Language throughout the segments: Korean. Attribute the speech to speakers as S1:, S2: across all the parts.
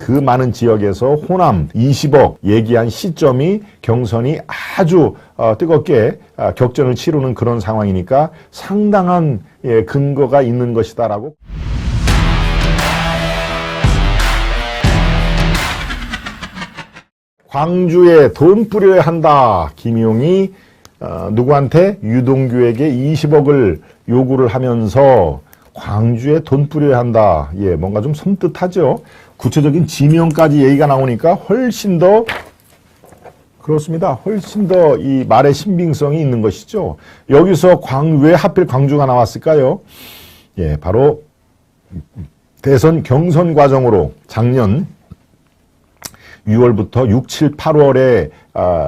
S1: 그 많은 지역에서 호남 20억 얘기한 시점이 경선이 아주 뜨겁게 격전을 치르는 그런 상황이니까 상당한 근거가 있는 것이다라고. 광주에 돈 뿌려야 한다. 김용이 누구한테? 유동규에게 20억을 요구를 하면서 광주에 돈 뿌려야 한다. 예, 뭔가 좀 섬뜩하죠. 구체적인 지명까지 얘기가 나오니까 훨씬 더 그렇습니다. 훨씬 더 이 말의 신빙성이 있는 것이죠. 여기서 왜 하필 광주가 나왔을까요? 예, 바로 대선 경선 과정으로 작년 6월부터 6, 7, 8월에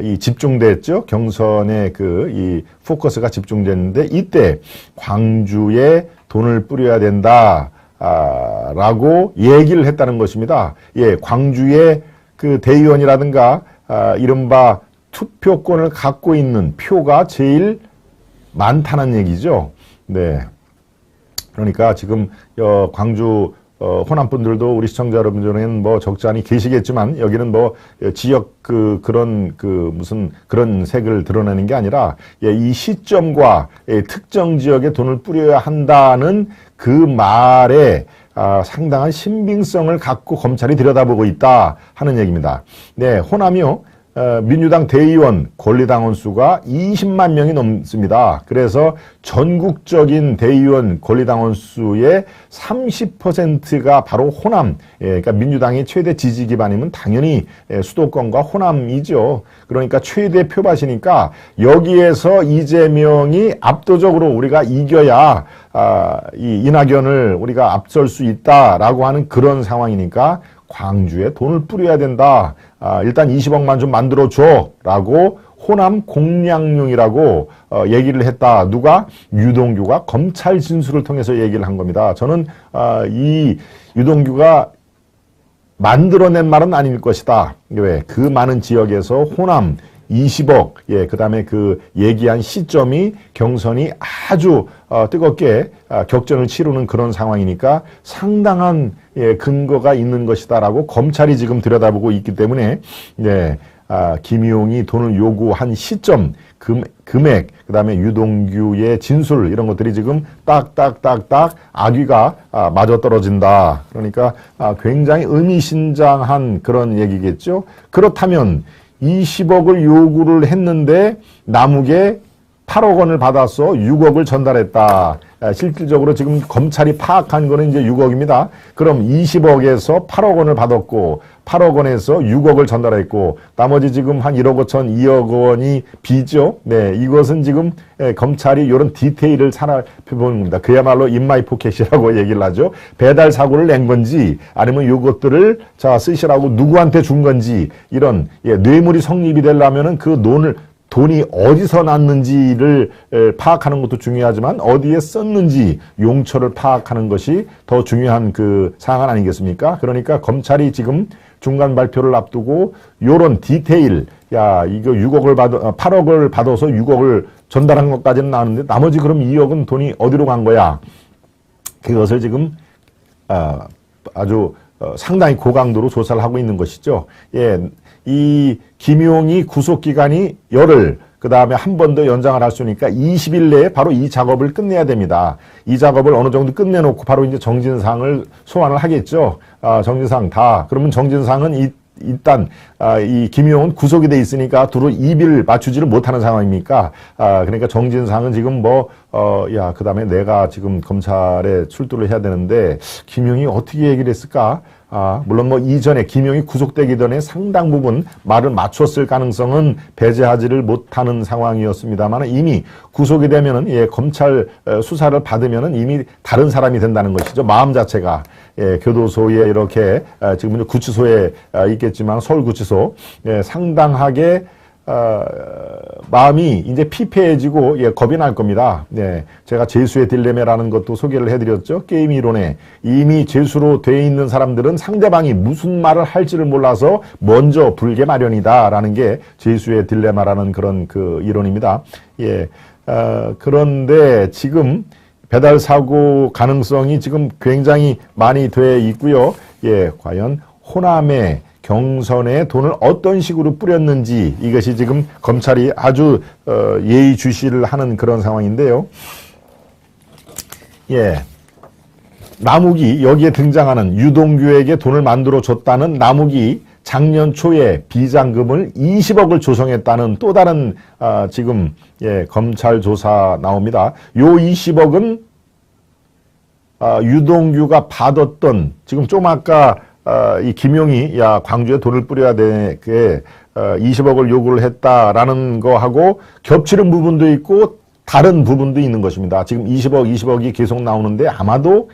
S1: 이 집중됐죠. 경선에 이 포커스가 집중됐는데 이때 광주에 돈을 뿌려야 된다. 라고 얘기를 했다는 것입니다. 예, 광주의 그 대의원이라든가 이른바 투표권을 갖고 있는 표가 제일 많다는 얘기죠. 네. 그러니까 지금 광주 호남 분들도 우리 시청자 여러분들은 뭐 적지 않이 계시겠지만 여기는 뭐 지역 그런 무슨 그런 색을 드러내는 게 아니라 이 시점과 특정 지역에 돈을 뿌려야 한다는 그 말에 상당한 신빙성을 갖고 검찰이 들여다보고 있다 하는 얘기입니다. 네, 호남이요. 민주당 대의원 권리당원 수가 20만 명이 넘습니다. 그래서 전국적인 대의원 권리당원 수의 30%가 바로 호남, 그러니까 민주당이 최대 지지 기반이면 당연히 수도권과 호남이죠. 그러니까 최대 표밭이니까 여기에서 이재명이 압도적으로 우리가 이겨야 이 이낙연을 우리가 앞설 수 있다라고 하는 그런 상황이니까 광주에 돈을 뿌려야 된다. 일단 20억만 좀 만들어줘 라고 호남 공략용이라고 얘기를 했다. 누가? 유동규가 검찰 진술을 통해서 얘기를 한 겁니다. 저는 이 유동규가 만들어낸 말은 아닐 것이다. 왜? 그 많은 지역에서 호남 20억, 예, 그 다음에 얘기한 시점이 경선이 아주 뜨겁게 격전을 치르는 그런 상황이니까 상당한 근거가 있는 것이다라고 검찰이 지금 들여다보고 있기 때문에, 네, 김용이 돈을 요구한 시점, 금액, 그 다음에 유동규의 진술, 이런 것들이 지금 딱딱딱딱 아귀가 맞아떨어진다. 그러니까 굉장히 의미심장한 그런 얘기겠죠. 그렇다면 20억을 요구를 했는데 남욱에 8억 원을 받아서 6억을 전달했다. 실질적으로 지금 검찰이 파악한 거는 이제 6억입니다. 그럼 20억에서 8억 원을 받았고 8억 원에서 6억을 전달했고 나머지 지금 한 1억 5천, 2억 원이 비죠. 네, 이것은 지금 검찰이 이런 디테일을 살펴보는 겁니다. 그야말로 인마이 포켓이라고 얘기를 하죠. 배달 사고를 낸 건지 아니면 이것들을 쓰시라고 누구한테 준 건지 이런 뇌물이 성립이 되려면은 돈이 어디서 났는지를 파악하는 것도 중요하지만 어디에 썼는지 용처를 파악하는 것이 더 중요한 사항 아니겠습니까? 그러니까 검찰이 지금 중간 발표를 앞두고 요런 디테일, 이거 8억을 받아서 6억을 전달한 것까지는 나왔는데 나머지 그럼 2억은 돈이 어디로 간 거야? 그것을 지금 아주 상당히 고강도로 조사를 하고 있는 것이죠. 예, 이 김용이 구속기간이 열흘, 그 다음에 한 번 더 연장을 할 수 있으니까 20일 내에 바로 이 작업을 끝내야 됩니다. 이 작업을 어느 정도 끝내놓고 바로 이제 정진상을 소환을 하겠죠. 정진상 다. 그러면 정진상은 일단 이 김용은 구속이 돼 있으니까 두루 입을 맞추지를 못하는 상황입니까? 그러니까 정진상은 지금 그 다음에 내가 지금 검찰에 출두를 해야 되는데 김용이 어떻게 얘기를 했을까? 물론 이전에 김용이 구속되기 전에 상당 부분 말을 맞췄을 가능성은 배제하지를 못하는 상황이었습니다만 이미 구속이 되면은 검찰 수사를 받으면은 이미 다른 사람이 된다는 것이죠. 마음 자체가 교도소에 이렇게 지금 구치소에 있겠지만 서울구치소 상당하게 마음이 이제 피폐해지고 겁이 날 겁니다. 네, 제가 죄수의 딜레마라는 것도 소개를 해드렸죠. 게임 이론에 이미 죄수로 돼 있는 사람들은 상대방이 무슨 말을 할지를 몰라서 먼저 불게 마련이다라는 게 죄수의 딜레마라는 그런 이론입니다. 예, 그런데 지금 배달 사고 가능성이 지금 굉장히 많이 돼 있고요. 예, 과연 호남에 경선에 돈을 어떤 식으로 뿌렸는지 이것이 지금 검찰이 아주 예의주시를 하는 그런 상황인데요. 예, 남욱이 여기에 등장하는 유동규에게 돈을 만들어 줬다는 남욱이 작년 초에 비자금을 20억을 조성했다는 또 다른 지금 검찰 조사 나옵니다. 요 20억은 유동규가 받았던 지금 좀 아까 이 김용이 광주에 돈을 뿌려야 되게 20억을 요구를 했다라는 거하고 겹치는 부분도 있고 다른 부분도 있는 것입니다. 지금 20억이 계속 나오는데 아마도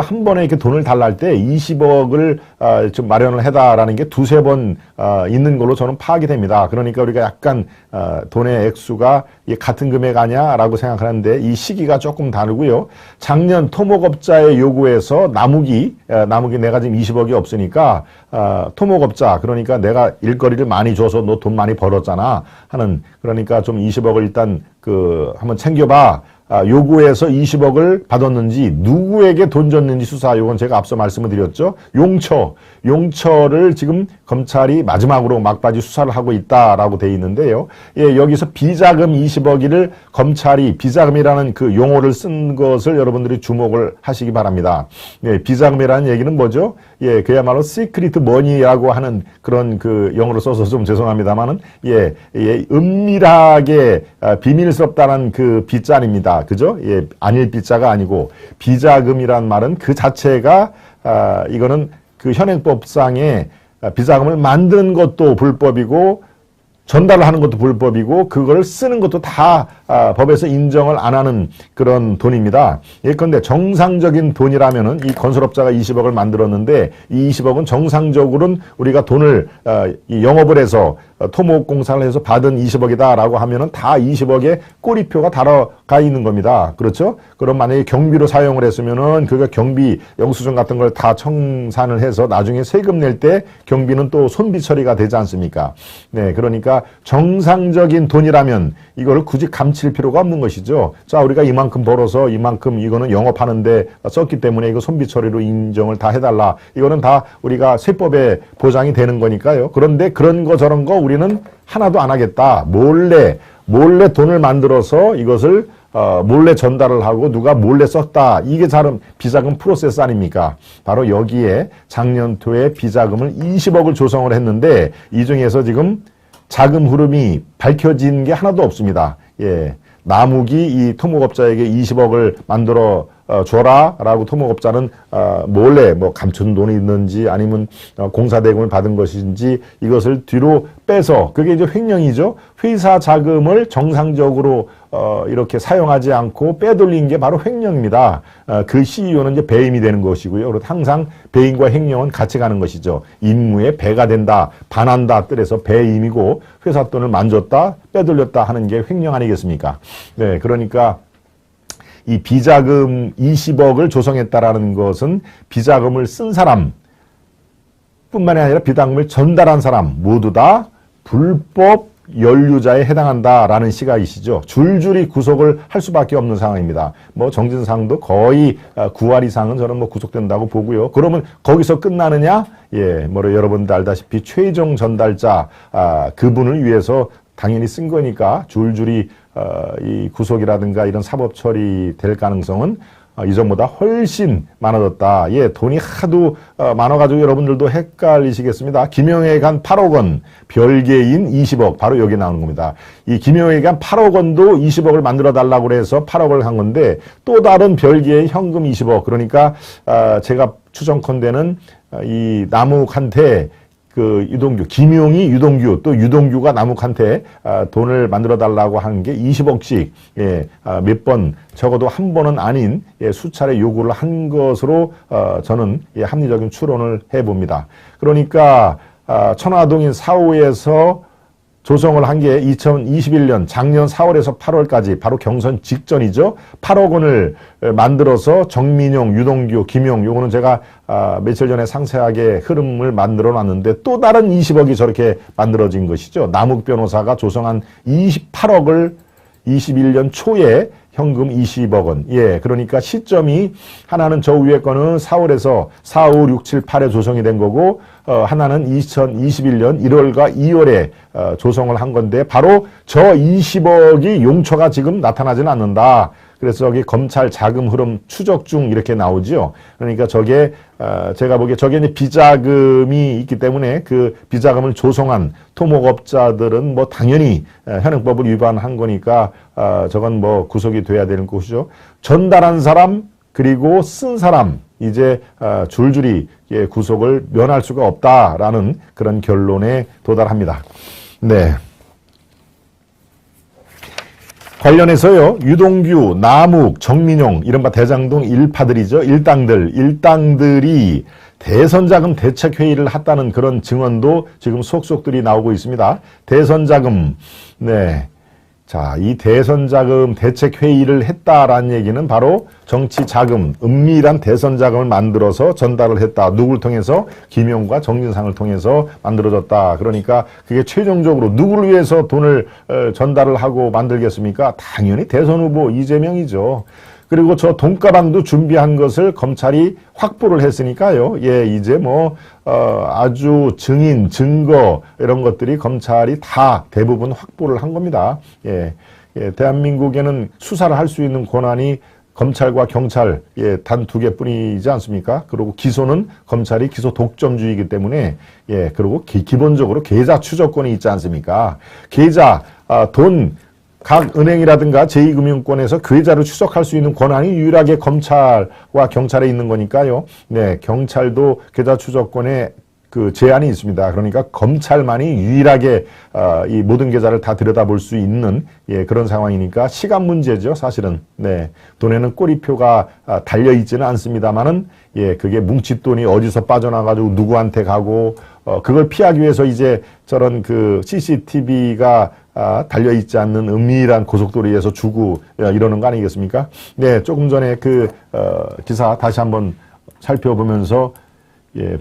S1: 한 번에 이렇게 돈을 달라 할 때 20억을 좀 마련을 해다라는 게 두세 번 있는 걸로 저는 파악이 됩니다. 그러니까 우리가 약간 돈의 액수가 같은 금액 아니야라고 생각하는데 이 시기가 조금 다르고요. 작년 토목업자의 요구에서 남욱이 내가 지금 20억이 없으니까 토목업자 그러니까 내가 일거리를 많이 줘서 너 돈 많이 벌었잖아 하는 그러니까 좀 20억을 일단 한번 챙겨봐. 요구해서 20억을 받았는지 누구에게 돈 줬는지 수사 요건 제가 앞서 말씀을 드렸죠. 용처를 지금 검찰이 마지막으로 막바지 수사를 하고 있다라고 돼 있는데요. 예, 여기서 비자금 20억을 검찰이 비자금이라는 그 용어를 쓴 것을 여러분들이 주목을 하시기 바랍니다. 예, 비자금이라는 얘기는 뭐죠? 예, 그야말로 시크릿 머니라고 하는 그런 그 영어로 써서 좀 죄송합니다만은 은밀하게 비밀스럽다는 그 빗자입니다. 그죠? 예, 아닐 빗자가 아니고 비자금이란 말은 그 자체가 이거는 그 현행법상의 비자금을 만드는 것도 불법이고 전달을 하는 것도 불법이고 그걸 쓰는 것도 다 법에서 인정을 안 하는 그런 돈입니다. 예컨대 정상적인 돈이라면은 이 건설업자가 20억을 만들었는데 이 20억은 정상적으로는 우리가 돈을 영업을 해서 토목공사를 해서 받은 20억이다라고 하면은 다 20억에 꼬리표가 달아가 있는 겁니다. 그렇죠? 그럼 만약에 경비로 사용을 했으면은 그가 경비 영수증 같은 걸 다 청산을 해서 나중에 세금 낼 때 경비는 또 손비 처리가 되지 않습니까? 네, 그러니까 정상적인 돈이라면 이걸 굳이 감칠 필요가 없는 것이죠. 자, 우리가 이만큼 벌어서 이만큼 이거는 영업하는데 썼기 때문에 이거 손비 처리로 인정을 다 해달라. 이거는 다 우리가 세법에 보장이 되는 거니까요. 그런데 그런 거 저런 거 우리는 하나도 안 하겠다. 몰래 돈을 만들어서 이것을 몰래 전달을 하고 누가 몰래 썼다. 이게 비자금 프로세스 아닙니까? 바로 여기에 작년 초에 비자금을 20억을 조성을 했는데 이 중에서 지금 자금 흐름이 밝혀진 게 하나도 없습니다. 예. 남욱이 이 토목업자에게 20억을 만들어 줘라라고 토목업자는 몰래 감춘 돈이 있는지 아니면 공사대금을 받은 것인지 이것을 뒤로 빼서 그게 이제 횡령이죠. 회사 자금을 정상적으로 이렇게 사용하지 않고 빼돌린 게 바로 횡령입니다. 그 CEO는 이제 배임이 되는 것이고요. 그리고 항상 배임과 횡령은 같이 가는 것이죠. 임무에 배가 된다, 반한다 뜻에서 배임이고 회사 돈을 만졌다, 빼돌렸다 하는 게 횡령 아니겠습니까? 네, 그러니까 이 비자금 20억을 조성했다라는 것은 비자금을 쓴 사람 뿐만이 아니라 비자금을 전달한 사람 모두 다 불법 연루자에 해당한다라는 시각이시죠. 줄줄이 구속을 할 수밖에 없는 상황입니다. 정진상도 거의 9할 이상은 저는 구속된다고 보고요. 그러면 거기서 끝나느냐? 예, 여러분들 알다시피 최종 전달자 그분을 위해서 당연히 쓴 거니까 줄줄이 이 구속이라든가 이런 사법 처리될 가능성은 이전보다 훨씬 많아졌다. 예, 돈이 하도 많아가지고 여러분들도 헷갈리시겠습니다. 김영애가 한 8억 원, 별개인 20억, 바로 여기 나오는 겁니다. 이 김영애가 한 8억 원도 20억을 만들어달라고 그래서 8억을 한 건데 또 다른 별개의 현금 20억. 그러니까 제가 추정컨대는 이 남욱한테 유동규, 김용이 유동규, 또 유동규가 남욱한테 돈을 만들어 달라고 하는 게 20억씩, 몇 번, 적어도 한 번은 아닌, 수차례 요구를 한 것으로, 저는, 합리적인 추론을 해봅니다. 그러니까, 천화동인 4호에서 조성을 한 게 2021년 작년 4월에서 8월까지 바로 경선 직전이죠. 8억 원을 만들어서 정민용, 유동규, 김용 요거는 제가 며칠 전에 상세하게 흐름을 만들어 놨는데 또 다른 20억이 저렇게 만들어진 것이죠. 남욱 변호사가 조성한 28억을 21년 초에 현금 20억 원. 예, 그러니까 시점이 하나는 저 위에 거는 4월에서 4, 5, 6, 7, 8에 조성이 된 거고 하나는 2021년 1월과 2월에 조성을 한 건데 바로 저 20억이 용처가 지금 나타나지는 않는다. 그래서 여기 검찰 자금 흐름 추적 중 이렇게 나오죠. 그러니까 저게 제가 보기에 저게 이제 비자금이 있기 때문에 그 비자금을 조성한 토목업자들은 뭐 당연히 현행법을 위반한 거니까 저건 뭐 구속이 돼야 되는 것이죠. 전달한 사람 그리고 쓴 사람 이제 줄줄이 구속을 면할 수가 없다라는 그런 결론에 도달합니다. 네. 관련해서요, 유동규, 남욱, 정민용, 이른바 대장동 일파들이죠. 일당들이 대선자금 대책회의를 했다는 그런 증언도 지금 속속들이 나오고 있습니다. 대선자금, 네. 자, 이 대선자금 대책회의를 했다라는 얘기는 바로 정치자금, 은밀한 대선자금을 만들어서 전달을 했다. 누구를 통해서? 김용과 정진상을 통해서 만들어졌다. 그러니까 그게 최종적으로 누구를 위해서 돈을 전달을 하고 만들겠습니까? 당연히 대선 후보 이재명이죠. 그리고 저 돈가방도 준비한 것을 검찰이 확보를 했으니까요. 예, 이제 뭐 아주 증인, 증거 이런 것들이 검찰이 다 대부분 확보를 한 겁니다. 예, 대한민국에는 수사를 할 수 있는 권한이 검찰과 경찰 단 두 개뿐이지 않습니까? 그리고 기소는 검찰이 기소 독점주의이기 때문에 그리고 기본적으로 계좌 추적권이 있지 않습니까? 계좌 돈 각 은행이라든가 제2금융권에서 계좌를 추적할 수 있는 권한이 유일하게 검찰과 경찰에 있는 거니까요. 네, 경찰도 계좌 추적권에 그 제한이 있습니다. 그러니까 검찰만이 유일하게 이 모든 계좌를 다 들여다볼 수 있는 그런 상황이니까 시간 문제죠, 사실은. 네, 돈에는 꼬리표가 달려 있지는 않습니다만은 그게 뭉칫돈이 어디서 빠져나가지고 누구한테 가고 그걸 피하기 위해서 이제 저런 그 CCTV가 달려있지 않는 은밀한 고속도로에서 주고 이러는 거 아니겠습니까? 네, 조금 전에 그 기사 다시 한번 살펴보면서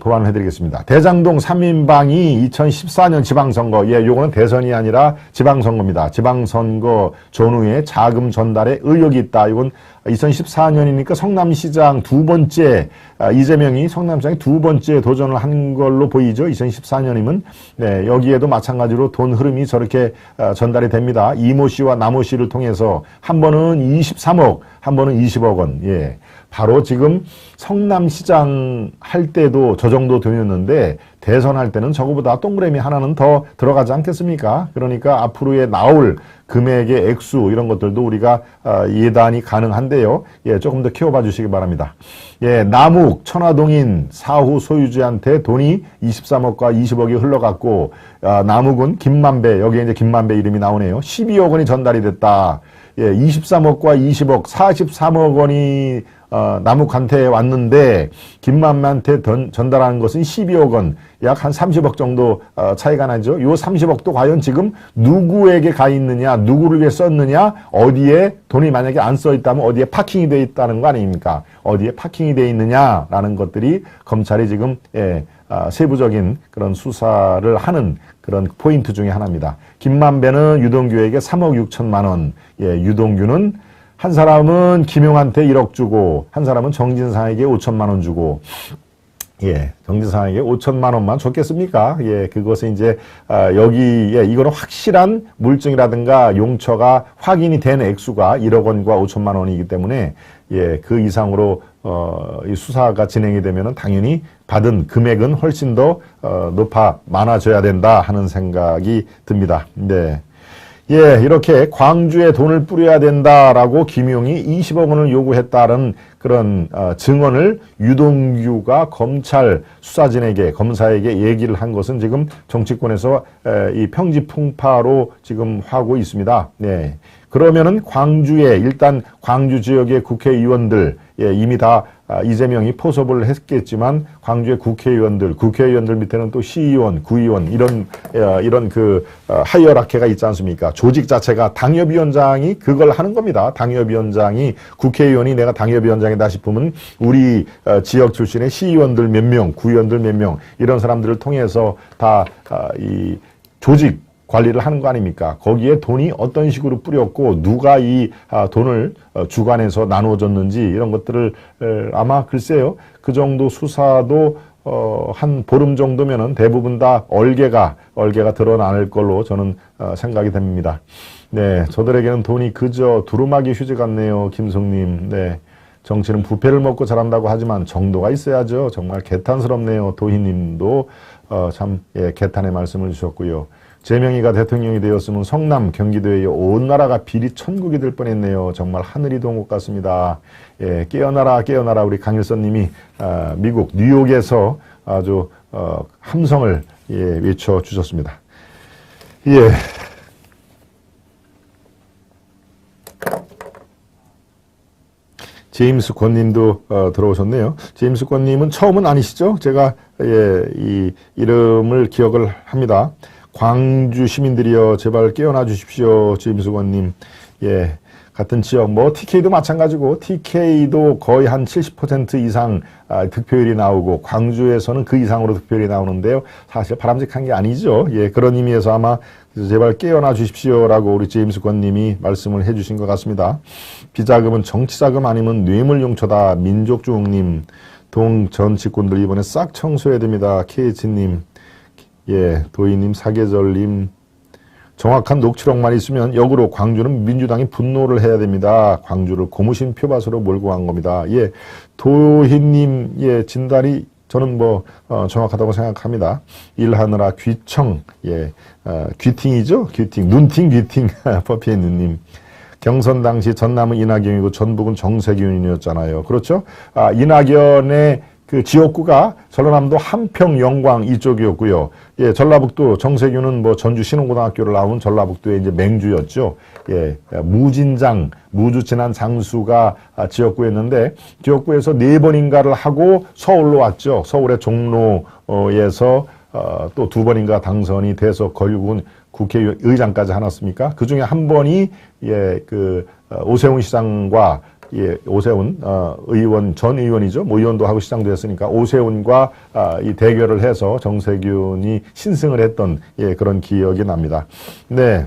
S1: 보완을 해드리겠습니다. 대장동 3인방이 2014년 지방선거, 요거는 대선이 아니라 지방선거입니다. 지방선거 전후에 자금 전달에 의혹이 있다. 이건 2014년이니까 성남시장 두 번째, 이재명이 성남시장에 두 번째 도전을 한 걸로 보이죠. 2014년이면. 네, 여기에도 마찬가지로 돈 흐름이 저렇게 전달이 됩니다. 이모 씨와 남모 씨를 통해서 한 번은 23억, 한 번은 20억 원. 예. 바로 지금 성남시장 할 때도 저 정도 돈이었는데 대선할 때는 저거보다 동그라미 하나는 더 들어가지 않겠습니까? 그러니까 앞으로의 나올 금액의 액수 이런 것들도 우리가 예단이 가능한데요. 조금 더 키워봐 주시기 바랍니다. 남욱, 천화동인 사후 소유주한테 돈이 23억과 20억이 흘러갔고 남욱은 김만배, 여기에 이제 김만배 이름이 나오네요. 12억 원이 전달이 됐다. 23억과 20억, 43억 원이 남욱한테 왔는데 김만배한테 전달하는 것은 12억 원, 약 한 30억 정도 차이가 나죠. 요 30억도 과연 지금 누구에게 가 있느냐, 누구를 위해 썼느냐, 어디에 돈이 만약에 안 써 있다면 어디에 파킹이 돼 있다는 거 아닙니까? 어디에 파킹이 돼 있느냐라는 것들이 검찰이 지금 세부적인 그런 수사를 하는 그런 포인트 중에 하나입니다. 김만배는 유동규에게 3억 6천만 원, 유동규는 한 사람은 김용한테 1억 주고 한 사람은 정진상에게 5천만 원 주고 정진상에게 5천만 원만 줬겠습니까? 그것은 이제 여기에 이거는 확실한 물증이라든가 용처가 확인이 된 액수가 1억 원과 5천만 원이기 때문에 그 이상으로 이 수사가 진행이 되면은 당연히 받은 금액은 훨씬 더 많아져야 된다 하는 생각이 듭니다. 네. 이렇게 광주에 돈을 뿌려야 된다라고 김용이 20억 원을 요구했다는 그런 증언을 유동규가 검찰 수사진에게, 검사에게 얘기를 한 것은 지금 정치권에서 이 평지풍파로 지금 하고 있습니다. 네. 그러면은 광주에 일단 광주 지역의 국회의원들 이미 다 이재명이 포섭을 했겠지만 광주의 국회의원들 밑에는 또 시의원, 구의원 이런 그 하이어라키가 있지 않습니까? 조직 자체가 당협위원장이 그걸 하는 겁니다. 당협위원장이 국회의원이 내가 당협위원장이다 싶으면 우리 지역 출신의 시의원들 몇 명, 구의원들 몇 명 이런 사람들을 통해서 다 이 조직 관리를 하는 거 아닙니까? 거기에 돈이 어떤 식으로 뿌렸고 누가 이 돈을 주관해서 나누어졌는지 이런 것들을 아마 글쎄요. 그 정도 수사도 한 보름 정도면은 대부분 다 얼개가 드러날 걸로 저는 생각이 됩니다. 네, 저들에게는 돈이 그저 두루마기 휴지 같네요, 김성님. 네, 정치는 부패를 먹고 잘한다고 하지만 정도가 있어야죠. 정말 개탄스럽네요. 도희님도 참 개탄의 말씀을 주셨고요. 제명이가 대통령이 되었으면 성남, 경기도의 온 나라가 비리 천국이 될 뻔했네요. 정말 하늘이 도운 것 같습니다. 예, 깨어나라, 깨어나라. 우리 강일선님이 미국 뉴욕에서 아주 함성을 외쳐 주셨습니다. 예. 제임스 권님도 들어오셨네요. 제임스 권님은 처음은 아니시죠? 제가 이 이름을 기억을 합니다. 광주 시민들이여 제발 깨어나 주십시오. 제임스 권님. 예. 같은 지역, TK도 마찬가지고, TK도 거의 한 70% 이상 득표율이 나오고, 광주에서는 그 이상으로 득표율이 나오는데요. 사실 바람직한 게 아니죠. 예, 그런 의미에서 아마 제발 깨어나 주십시오라고 우리 제임스 권님이 말씀을 해주신 것 같습니다. 비자금은 정치자금 아니면 뇌물용처다. 민족주흥님, 동정치꾼들 이번에 싹 청소해야 됩니다. KH님, 예, 도희님, 사계절님, 정확한 녹취록만 있으면 역으로 광주는 민주당이 분노를 해야 됩니다. 광주를 고무신 표밭으로 몰고 간 겁니다. 예, 도희님, 예, 진단이 저는 정확하다고 생각합니다. 일하느라 귀청, 예, 귀팅이죠? 귀팅, 눈팅, 귀팅, 퍼피엔느님. 경선 당시 전남은 이낙연이고 전북은 정세균이었잖아요. 그렇죠? 이낙연의 그 지역구가 전라남도 함평, 영광 이쪽이었고요. 예, 전라북도 정세균은 전주 신흥고등학교를 나온 전라북도의 이제 맹주였죠. 예, 무주 지난 장수가 지역구였는데 지역구에서 4번인가를 하고 서울로 왔죠. 서울의 종로에서 또 2번인가 당선이 돼서 결국은 국회의장까지 하났습니까? 그 중에 한 번이 오세훈 시장과 오세훈 의원, 전 의원이죠. 의원도 하고 시장도 했으니까 오세훈과 이 대결을 해서 정세균이 신승을 했던 그런 기억이 납니다. 네.